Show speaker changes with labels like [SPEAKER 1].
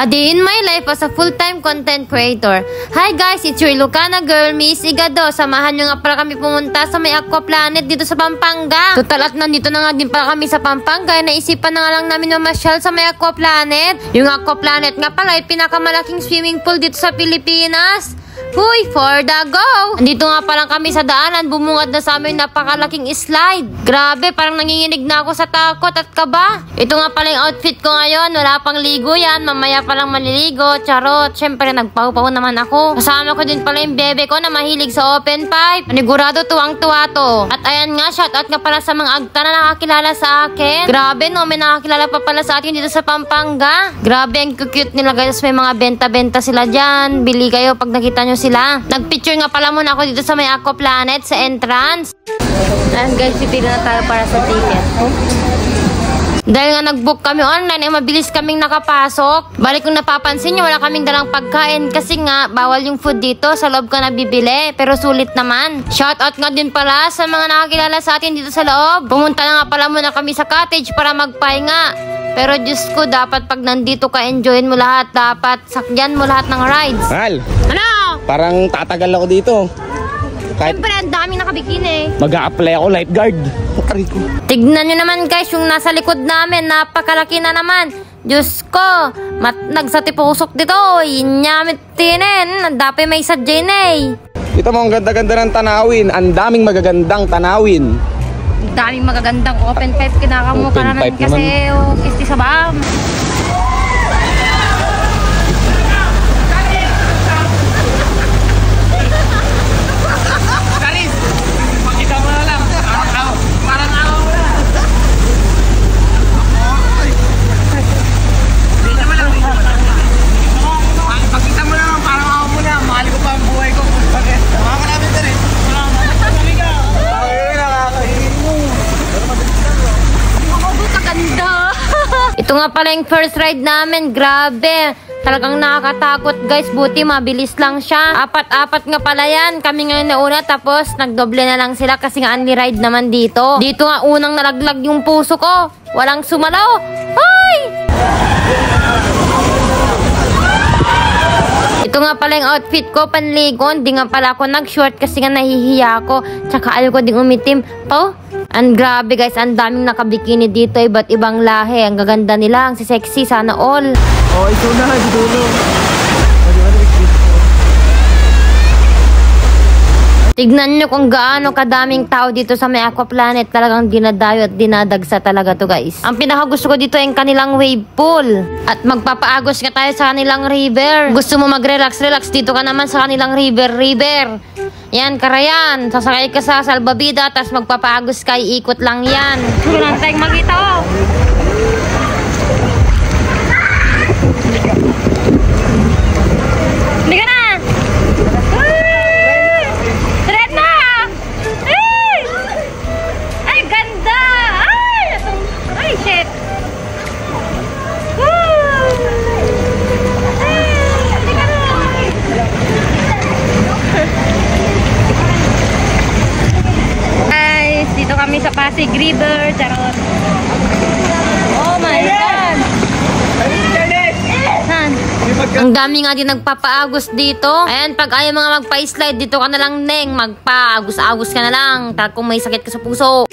[SPEAKER 1] A day in my life as a full-time content creator. Hi guys, it's your Lucana girl, Miss Igado. Samahan nyo nga pala kami pumunta sa may Aqua Planet dito sa Pampanga. Total at nandito na nga din pala kami sa Pampanga. Naisipan na nga lang namin mamasyal sa may Aqua Planet. Yung Aqua Planet nga pala ay pinakamalaking swimming pool dito sa Pilipinas. Huy, for the go! Andito nga palang kami sa daanan, bumungad na sa amin napakalaking slide. Grabe, parang nanginginig na ako sa takot at kaba. Ito nga pala yung outfit ko ngayon, wala pang ligo yan, mamaya palang maliligo, charot. Siyempre, nagpaw-paw naman ako. Kasama ko din pala yung bebe ko na mahilig sa open pipe. Panigurado tuwang-tuwa to. At ayan nga, shoutout nga pala sa mga agta na nakakilala sa akin. Grabe no, may nakakilala pa pala sa atin dito sa Pampanga. Grabe, ang cute nila guys, may mga benta-benta sila dyan. Bili kayo pag nakita nyo sila. Nagpicture nga pala muna ako dito sa may Aqua Planet sa entrance. Ayan guys, pipili na tayo para sa ticket. Dahil nga nag-book kami online, ay mabilis kaming nakapasok. Balik kung napapansin nyo, wala kaming dalang pagkain kasi nga bawal yung food dito, sa loob ka nabibili, pero sulit naman. Shoutout nga din pala sa mga nakakilala sa atin dito sa loob. Pumunta na nga pala muna kami sa cottage para magpahinga. Pero Diyos ko, dapat pag nandito ka, enjoyin mo lahat. Dapat sakyan mo lahat ng rides.
[SPEAKER 2] Mahal!
[SPEAKER 1] Ano?
[SPEAKER 2] Parang tatagal ako dito. Kahit
[SPEAKER 1] siyempre, ang daming nakabikini.
[SPEAKER 2] mag-a-apply ako lifeguard.
[SPEAKER 1] Tignan nyo naman guys, yung nasa likod namin, napakalaki na naman. Diyos ko, nagsatipusok dito. Inyamit tinin, ang dapat may sadyan eh.
[SPEAKER 2] Ito mo, ang ganda-ganda ng tanawin. Ang daming magagandang tanawin.
[SPEAKER 1] Ang daming magagandang open pipe kinakamuka
[SPEAKER 2] Open
[SPEAKER 1] naman
[SPEAKER 2] pipe
[SPEAKER 1] kasi
[SPEAKER 2] naman.
[SPEAKER 1] kisti sa bam. Ito nga pala yung first ride namin. Grabe. Talagang nakakatakot guys. Buti mabilis lang siya. Apat-apat nga pala yan. Kami ngayon nauna tapos nagdoble na lang sila kasi nga only ride naman dito. Dito nga unang nalaglag yung puso ko. Walang sumalaw. Hoy! Ito nga pala yung outfit ko, panligo. Hindi nga pala ako nag-short kasi nga nahihiya ako. Tsaka ayaw ko ding umitim. Pau? Ang grabe guys, ang daming nakabikini dito, iba't ibang lahi. Ang gaganda nila, ang sexy, sana all.
[SPEAKER 2] Oh, ito na, ito na.
[SPEAKER 1] Tignan nyo kung gaano kadaming tao dito sa may Aqua Planet. Talagang dinadayo at dinadagsa talaga to guys. Ang pinakagusto ko dito ay yung kanilang wave pool. At magpapaagos nga tayo sa kanilang river. Gusto mo mag-relax, dito ka naman sa kanilang river. Yan, Karayan. Sasakay ka sa salbabida, tapos magpapaagos ka, iikot lang yan. Puro lang tayong makita, oh. Hindi ka na! Thread na! Ay, ganda! Ay, shit! Dito kami sa Pasig River, charot. Oh my God! Saan? Ang dami nga din nagpapaagos dito. Ayan, pag ayaw mga magpa-slide, dito ka na lang, Neng. Magpa-agos-agos ka na lang. Tal kung may sakit ka sa puso.